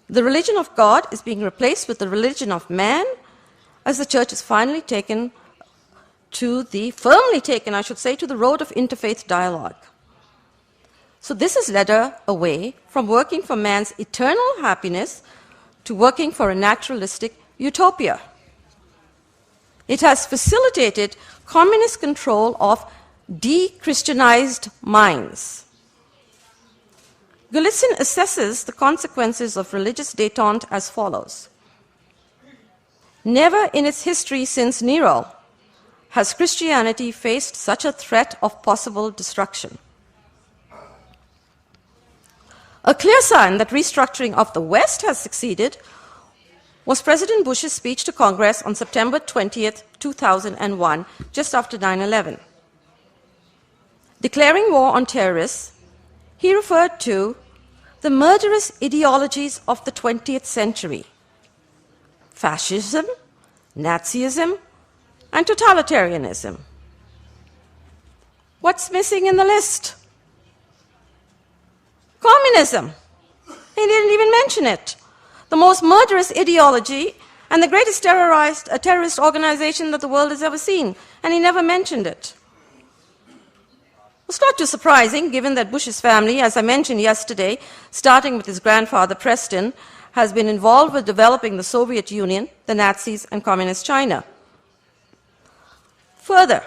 The religion of God is being replaced with the religion of man as the church is finally taken to the, firmly taken, I should say, to the road of interfaith dialogue. So this has led her away from working for man's eternal happiness to working for a naturalistic utopia. It has facilitated communist control of de-Christianized minds. Golitsyn assesses the consequences of religious détente as follows. Never in its history since Nero has Christianity faced such a threat of possible destruction. A clear sign that restructuring of the West has succeeded was President Bush's speech to Congress on September 20th, 2001, just after 9/11. Declaring war on terrorists, he referred to the murderous ideologies of the 20th century: fascism, Nazism, and totalitarianism. What's missing in the list? Communism. He didn't even mention it. The most murderous ideology and the greatest terrorist organization that the world has ever seen, and he never mentioned it. It's not too surprising, given that Bush's family, as I mentioned yesterday, starting with his grandfather Preston, has been involved with developing the Soviet Union, the Nazis, and Communist China. Further,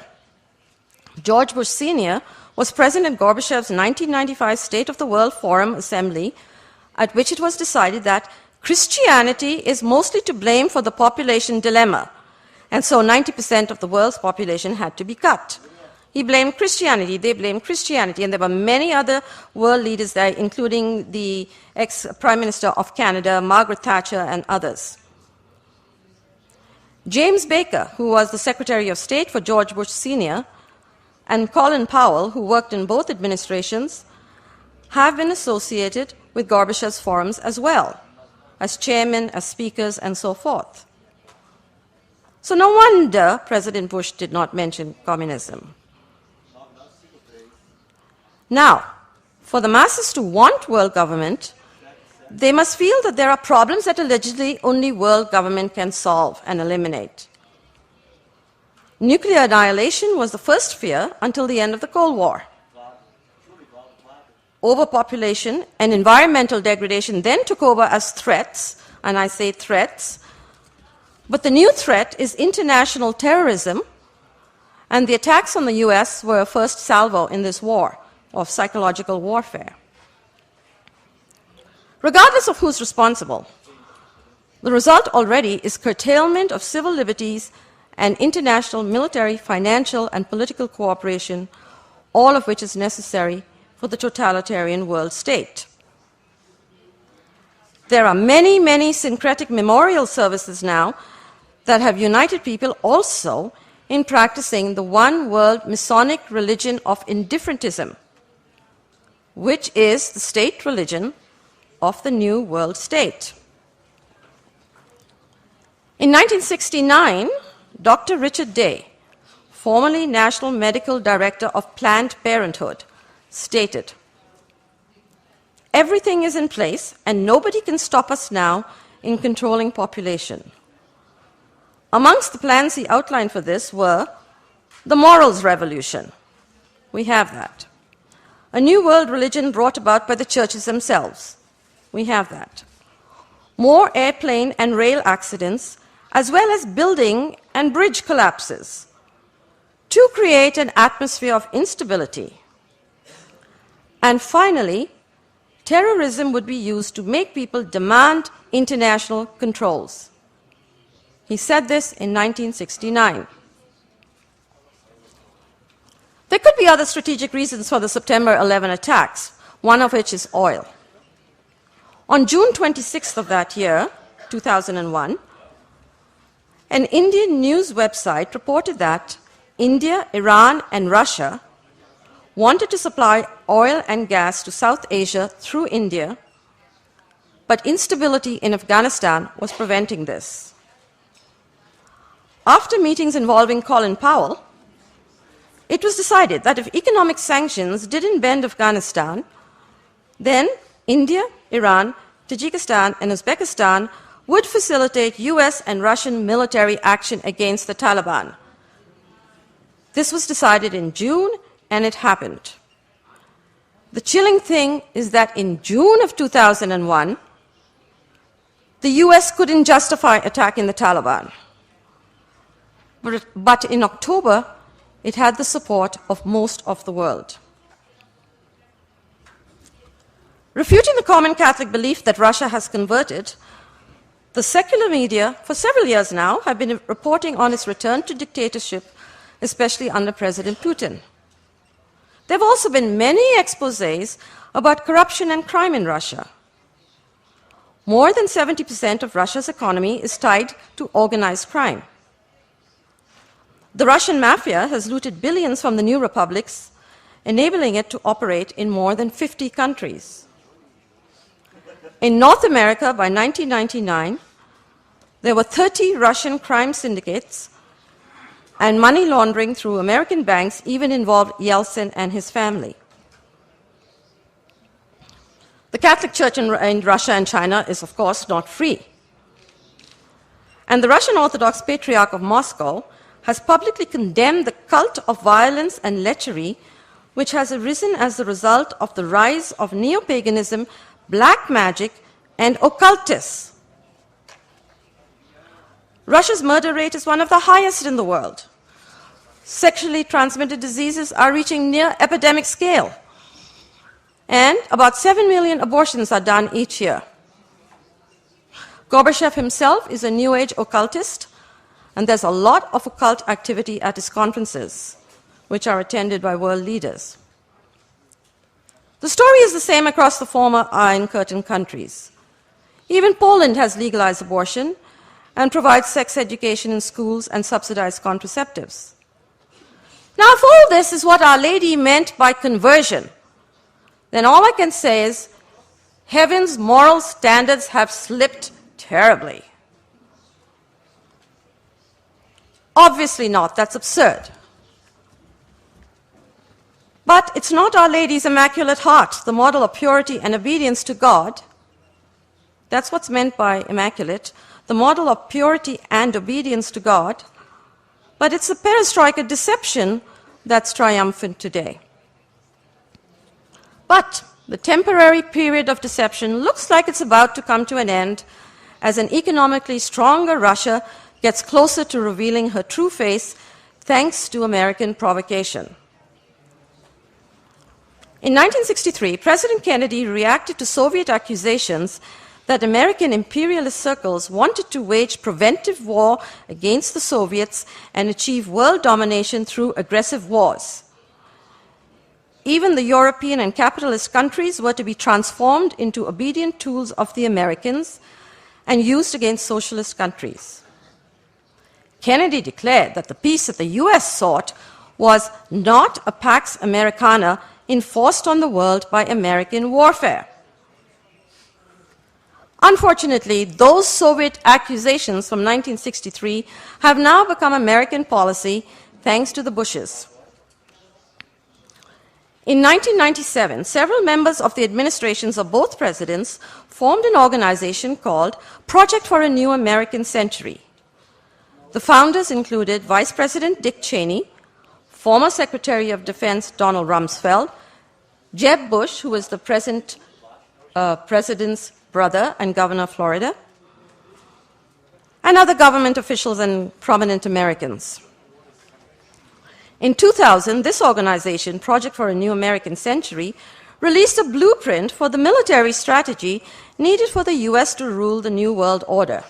George Bush Sr. was present at Gorbachev's 1995 State of the World Forum Assembly, at which it was decided that Christianity is mostly to blame for the population dilemma, and so 90% of the world's population had to be cut. He blamed Christianity, they blamed Christianity, and there were many other world leaders there, including the ex-Prime Minister of Canada, Margaret Thatcher, and others. James Baker, who was the Secretary of State for George Bush Sr., and Colin Powell, who worked in both administrations, have been associated with Gorbachev's forums as well, as chairmen, as speakers, and so forth. So no wonder President Bush did not mention communism. Now, for the masses to want world government, they must feel that there are problems that allegedly only world government can solve and eliminate. Nuclear annihilation was the first fear until the end of the Cold War. Overpopulation and environmental degradation then took over as threats, and I say threats, but the new threat is international terrorism, and the attacks on the US were a first salvo in this war of psychological warfare. Regardless of who's responsible, the result already is curtailment of civil liberties and international military, financial, and political cooperation, all of which is necessary for the totalitarian world state. There are many, many syncretic memorial services now that have united people also in practicing the one world Masonic religion of indifferentism, which is the state religion of the new world state. In 1969, Dr. Richard Day, formerly National Medical Director of Planned Parenthood, stated, "Everything is in place and nobody can stop us now in controlling population." Amongst the plans he outlined for this were the morals revolution. We have that. A new world religion brought about by the churches themselves. We have that. More airplane and rail accidents, as well as building and bridge collapses, to create an atmosphere of instability. And finally, terrorism would be used to make people demand international controls. He said this in 1969. There could be other strategic reasons for the September 11 attacks, one of which is oil. On June 26th of that year, 2001, an Indian news website reported that India, Iran, and Russia wanted to supply oil and gas to South Asia through India, but instability in Afghanistan was preventing this. After meetings involving Colin Powell, it was decided that if economic sanctions didn't bend Afghanistan, then India, Iran, Tajikistan, and Uzbekistan would facilitate US and Russian military action against the Taliban. This was decided in June, and it happened. The chilling thing is that in June of 2001, the US couldn't justify attacking the Taliban. But in October, it had the support of most of the world. Refuting the common Catholic belief that Russia has converted, the secular media for several years now have been reporting on its return to dictatorship, especially under President Putin. There have also been many exposés about corruption and crime in Russia. More than 70% of Russia's economy is tied to organized crime. The Russian mafia has looted billions from the new republics, enabling it to operate in more than 50 countries. In North America, by 1999, there were 30 Russian crime syndicates, and money laundering through American banks even involved Yeltsin and his family. The Catholic Church in Russia and China is, of course, not free. And the Russian Orthodox Patriarch of Moscow has publicly condemned the cult of violence and lechery which has arisen as the result of the rise of neo-paganism, black magic, and occultists. Russia's murder rate is one of the highest in the world. Sexually transmitted diseases are reaching near epidemic scale. And about 7 million abortions are done each year. Gorbachev himself is a New Age occultist, and there's a lot of occult activity at his conferences, which are attended by world leaders. The story is the same across the former Iron Curtain countries. Even Poland has legalized abortion and provides sex education in schools and subsidized contraceptives. Now, if all this is what Our Lady meant by conversion, then all I can say is heaven's moral standards have slipped terribly. Obviously not, that's absurd. But it's not Our Lady's Immaculate Heart, the model of purity and obedience to God. That's what's meant by immaculate, the model of purity and obedience to God. But it's the Perestroika Deception that's triumphant today. But the temporary period of deception looks like it's about to come to an end as an economically stronger Russia gets closer to revealing her true face thanks to American provocation. In 1963, President Kennedy reacted to Soviet accusations that American imperialist circles wanted to wage preventive war against the Soviets and achieve world domination through aggressive wars. Even the European and capitalist countries were to be transformed into obedient tools of the Americans and used against socialist countries. Kennedy declared that the peace that the US sought was not a Pax Americana enforced on the world by American warfare. Unfortunately, those Soviet accusations from 1963 have now become American policy thanks to the Bushes. In 1997, several members of the administrations of both presidents formed an organization called Project for a New American Century. The founders included Vice President Dick Cheney, former Secretary of Defense Donald Rumsfeld, Jeb Bush, who was the present president's brother and governor of Florida, and other government officials and prominent Americans. In 2000, this organization, Project for a New American Century, released a blueprint for the military strategy needed for the US to rule the New World Order.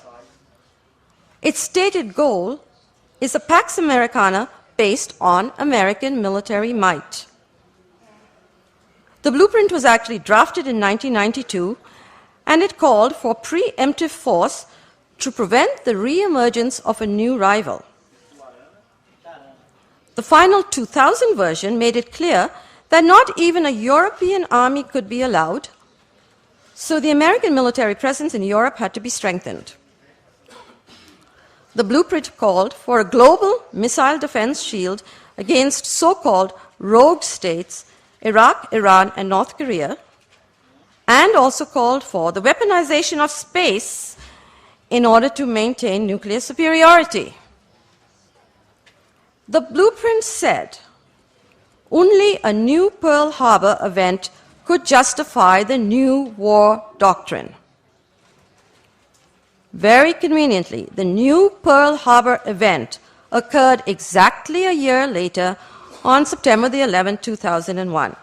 Its stated goal is a Pax Americana based on American military might. The blueprint was actually drafted in 1992, and it called for preemptive force to prevent the re-emergence of a new rival. The final 2000 version made it clear that not even a European army could be allowed, so the American military presence in Europe had to be strengthened. The blueprint called for a global missile defense shield against so-called rogue states, Iraq, Iran, and North Korea, and also called for the weaponization of space in order to maintain nuclear superiority. The blueprint said only a new Pearl Harbor event could justify the new war doctrine. Very conveniently, the new Pearl Harbor event occurred exactly a year later on September the 11th, 2001.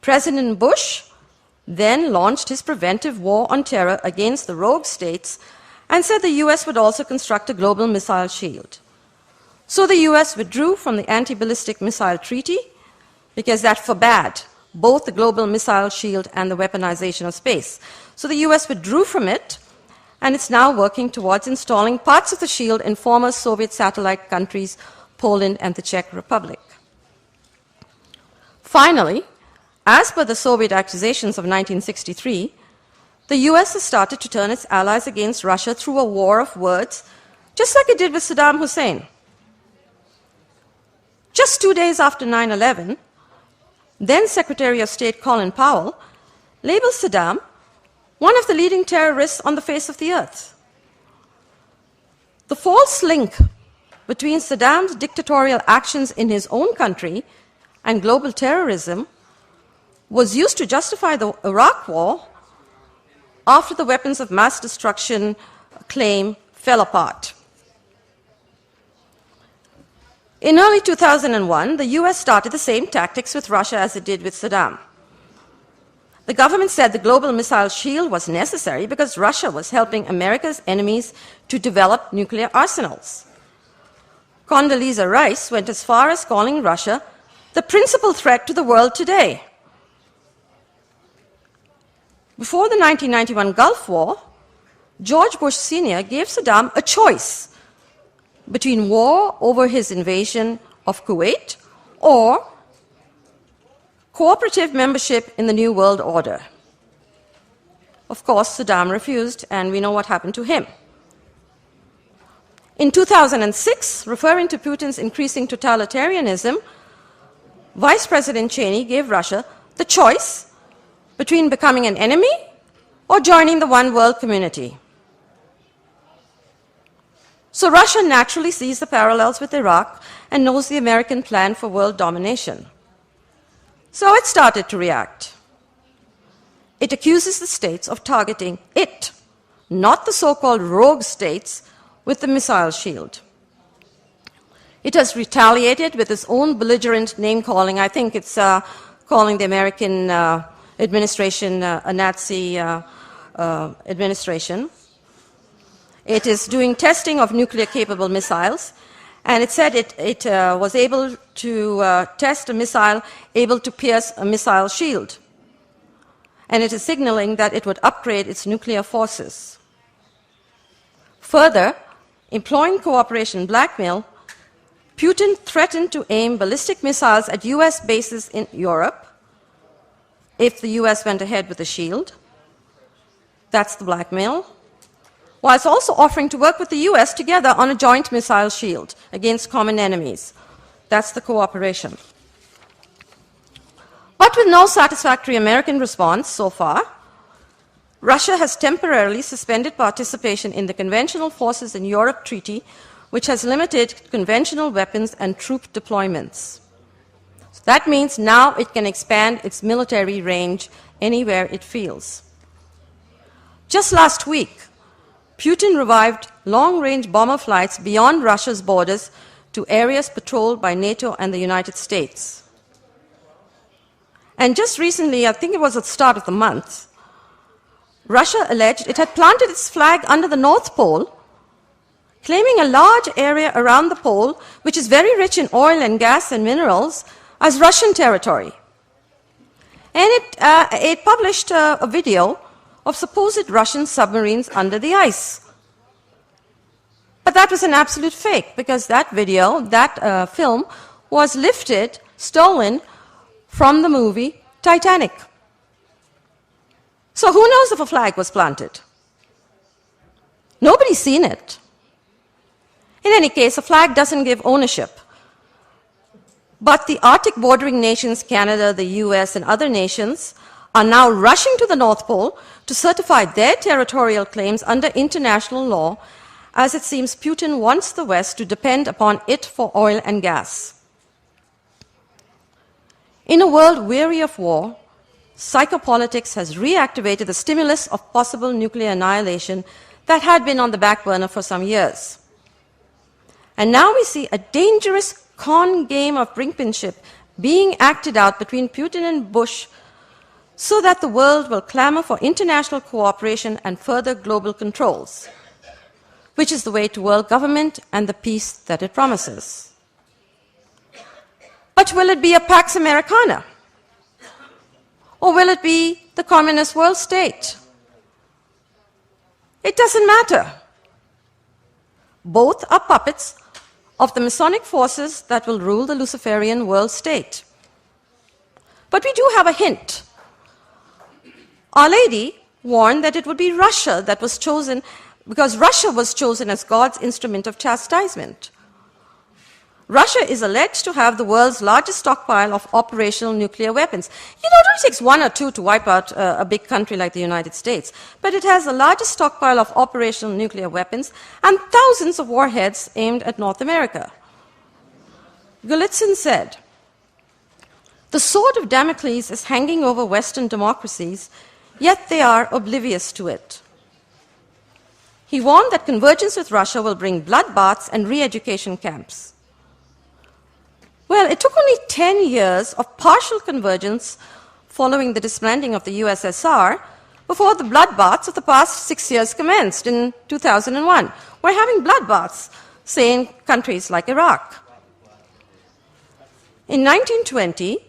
President Bush then launched his preventive war on terror against the rogue states and said the US would also construct a global missile shield. So the US withdrew from the Anti-Ballistic Missile Treaty because that forbade both the global missile shield and the weaponization of space. So the US withdrew from it, and it's now working towards installing parts of the shield in former Soviet satellite countries, Poland and the Czech Republic. Finally, as per the Soviet accusations of 1963, the US has started to turn its allies against Russia through a war of words, just like it did with Saddam Hussein. Just 2 days after 9/11, then Secretary of State Colin Powell labeled Saddam one of the leading terrorists on the face of the earth. The false link between Saddam's dictatorial actions in his own country and global terrorism was used to justify the Iraq War after the weapons of mass destruction claim fell apart. In early 2001, the US started the same tactics with Russia as it did with Saddam. The government said the global missile shield was necessary because Russia was helping America's enemies to develop nuclear arsenals. Condoleezza Rice went as far as calling Russia the principal threat to the world today. Before the 1991 Gulf War, George Bush Sr. gave Saddam a choice between war over his invasion of Kuwait or cooperative membership in the New World Order. Of course, Saddam refused, and we know what happened to him. In 2006, referring to Putin's increasing totalitarianism, Vice President Cheney gave Russia the choice between becoming an enemy or joining the one world community. So Russia naturally sees the parallels with Iraq and knows the American plan for world domination. So it started to react. It accuses the states of targeting it, not the so-called rogue states, with the missile shield. It has retaliated with its own belligerent name-calling. I think it's calling the American administration a Nazi administration. It is doing testing of nuclear-capable missiles, and it said it was able to test a missile able to pierce a missile shield. And it is signaling that it would upgrade its nuclear forces. Further, employing cooperation blackmail, Putin threatened to aim ballistic missiles at US bases in Europe if the US went ahead with the shield. That's the blackmail. Whilst also offering to work with the US together on a joint missile shield against common enemies. That's the cooperation. But with no satisfactory American response so far, Russia has temporarily suspended participation in the Conventional Forces in Europe Treaty, which has limited conventional weapons and troop deployments. So that means now it can expand its military range anywhere it feels. Just last week, Putin revived long-range bomber flights beyond Russia's borders to areas patrolled by NATO and the United States. And just recently, I think it was at the start of the month, Russia alleged it had planted its flag under the North Pole, claiming a large area around the pole, which is very rich in oil and gas and minerals, as Russian territory. And it published a video of supposed Russian submarines under the ice. But that was an absolute fake, because that video, that film, was lifted, stolen from the movie Titanic. So who knows if a flag was planted? Nobody's seen it. In any case, a flag doesn't give ownership. But the Arctic bordering nations, Canada, the US, and other nations, are now rushing to the North Pole to certify their territorial claims under international law, as it seems Putin wants the West to depend upon it for oil and gas. In a world weary of war, psychopolitics has reactivated the stimulus of possible nuclear annihilation that had been on the back burner for some years. And now we see a dangerous con game of brinkmanship being acted out between Putin and Bush so that the world will clamor for international cooperation and further global controls, which is the way to world government and the peace that it promises. But will it be a Pax Americana? Or will it be the communist world state? It doesn't matter. Both are puppets of the Masonic forces that will rule the Luciferian world state. But we do have a hint. Our Lady warned that it would be Russia that was chosen, because Russia was chosen as God's instrument of chastisement. Russia is alleged to have the world's largest stockpile of operational nuclear weapons. You know, it only takes one or two to wipe out a big country like the United States, but it has the largest stockpile of operational nuclear weapons and thousands of warheads aimed at North America. Golitsyn said, "The sword of Damocles is hanging over Western democracies, yet they are oblivious to it." He warned that convergence with Russia will bring bloodbaths and re-education camps. Well, it took only 10 years of partial convergence following the disbanding of the USSR before the bloodbaths of the past 6 years commenced in 2001. We're having bloodbaths, say, in countries like Iraq. In 1920,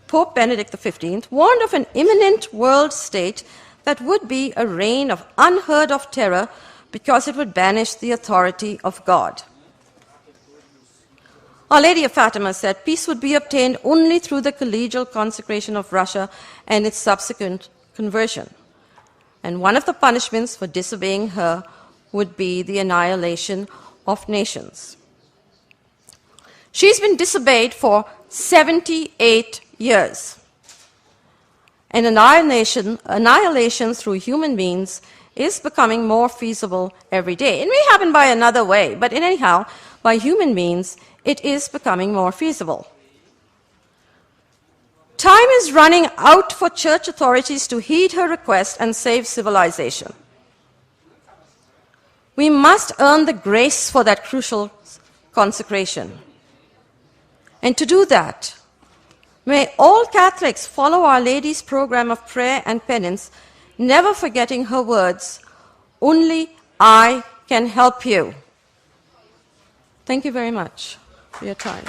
Pope Benedict XV warned of an imminent world state that would be a reign of unheard-of terror because it would banish the authority of God. Our Lady of Fatima said peace would be obtained only through the collegial consecration of Russia and its subsequent conversion. And one of the punishments for disobeying her would be the annihilation of nations. She's been disobeyed for 78 years. And annihilation through human means is becoming more feasible every day. It may happen by another way, but anyhow, by human means, it is becoming more feasible. Time is running out for church authorities to heed her request and save civilization. We must earn the grace for that crucial consecration. And to do that, may all Catholics follow Our Lady's program of prayer and penance, never forgetting her words, "Only I can help you." Thank you very much for your time.